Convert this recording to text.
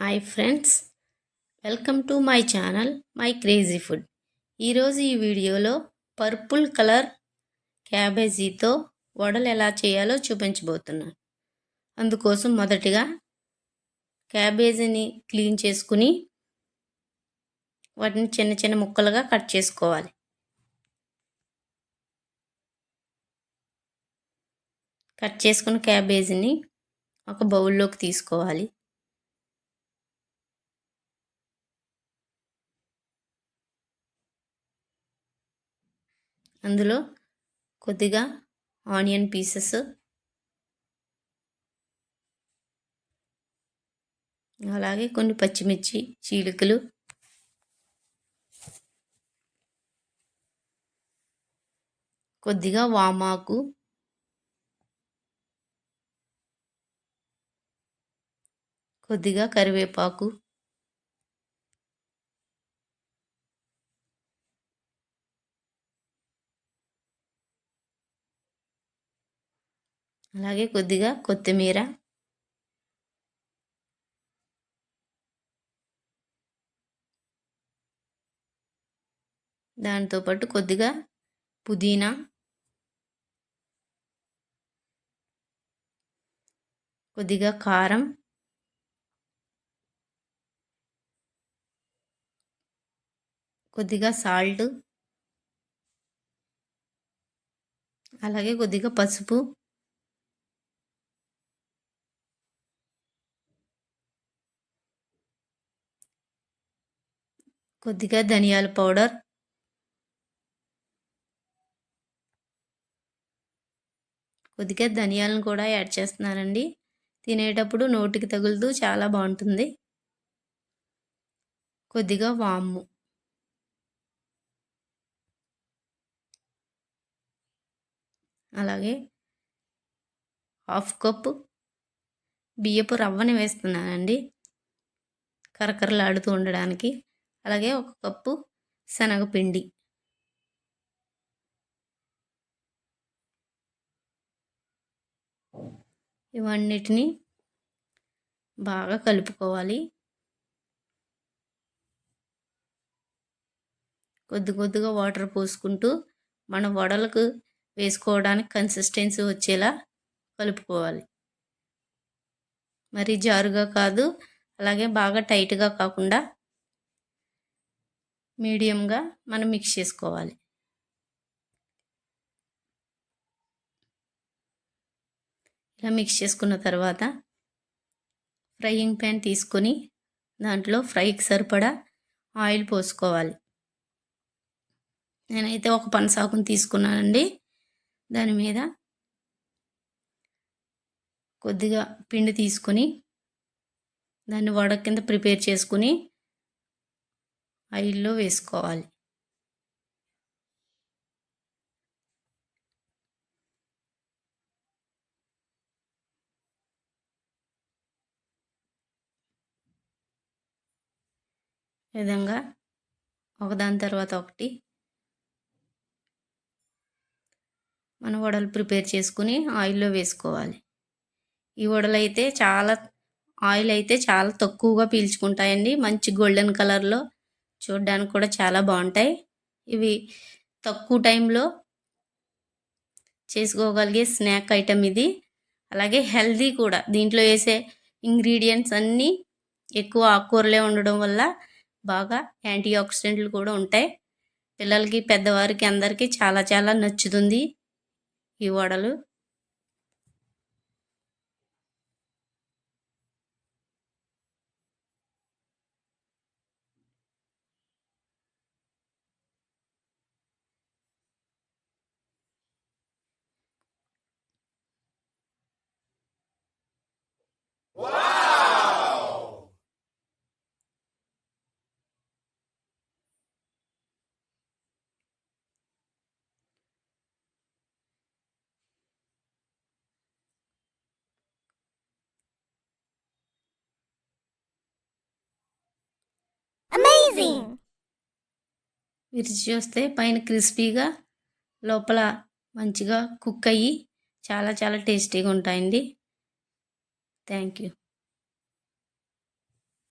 Hi friends, welcome to my channel my crazy food. ఈరోజు ఈ వీడియోలో పర్పుల్ కలర్ క్యాబేజీతో వడలు ఎలా చేయాలో చూపించబోతున్నాను. అందుకోసం మొదటిగా క్యాబేజీని క్లీన్ చేసుకుని వాటిని చిన్న చిన్న ముక్కలుగా కట్ చేసుకోవాలి. కట్ చేసుకున్న క్యాబేజీని ఒక బౌల్లోకి తీసుకోవాలి. అందులో కొద్దిగా ఆనియన్ పీసెస్, అలాగే కొన్ని పచ్చిమిర్చి చీలికలు, కొద్దిగా వామాకు, కొద్దిగా కరివేపాకు, అలాగే కొద్దిగా కొత్తిమీర, దాంతోపాటు కొద్దిగా పుదీనా, కొద్దిగా కారం, కొద్దిగా సాల్ట్, అలాగే కొద్దిగా పసుపు, కొద్దిగా ధనియాల పౌడర్, కొద్దిగా ధనియాలను కూడా యాడ్ చేస్తున్నానండి. తినేటప్పుడు నోటికి తగులుతూ చాలా బాగుంటుంది. కొద్దిగా వాము, అలాగే హాఫ్ కప్పు బియ్యపు రవ్వని వేస్తున్నానండి కరకరలాడుతూ ఉండడానికి. అలాగే ఒక కప్పు శనగపిండి, ఇవన్నిటిని బాగా కలుపుకోవాలి. కొద్దిగా వాటర్ పోసుకుంటూ మన వడలకు వేసుకోవడానికి కన్సిస్టెన్సీ వచ్చేలా కలుపుకోవాలి. మరి జారుగా కాదు, అలాగే బాగా టైట్గా కాకుండా మీడియంగా మనం మిక్స్ చేసుకోవాలి. ఇలా మిక్స్ చేసుకున్న తర్వాత ఫ్రైయింగ్ ప్యాన్ తీసుకొని దాంట్లో ఫ్రైకి సరిపడా ఆయిల్ పోసుకోవాలి. నేనైతే ఒక పనసాకుని తీసుకున్నానండి. దాని మీద కొద్దిగా పిండి తీసుకొని దాన్ని వడ కింద ప్రిపేర్ చేసుకుని ఆయిల్లో వేసుకోవాలి. ఈ విధంగా ఒకదాని తర్వాత ఒకటి మన వడలు ప్రిపేర్ చేసుకుని ఆయిల్లో వేసుకోవాలి. ఈ వడలు అయితే ఆయిల్ అయితే చాలా తక్కువగా పీల్చుకుంటాయండి. మంచి గోల్డెన్ కలర్లో చూడడానికి కూడా చాలా బాగుంటాయి. ఇవి తక్కువ టైంలో చేసుకోగలిగే స్నాక్ ఐటెం ఇది. అలాగే హెల్దీ కూడా. దీంట్లో వేసే ఇంగ్రీడియంట్స్ అన్నీ ఎక్కువ ఆకుకూరలే ఉండడం వల్ల బాగా యాంటీ ఆక్సిడెంట్లు కూడా ఉంటాయి. పిల్లలకి, పెద్దవారికి అందరికీ చాలా చాలా నచ్చుతుంది ఈ వడలు. విరిచి చూస్తే పైన క్రిస్పీగా, లోపల మంచిగా కుక్ అయ్యి చాలా చాలా టేస్టీగా ఉంటాయండి. Thank you.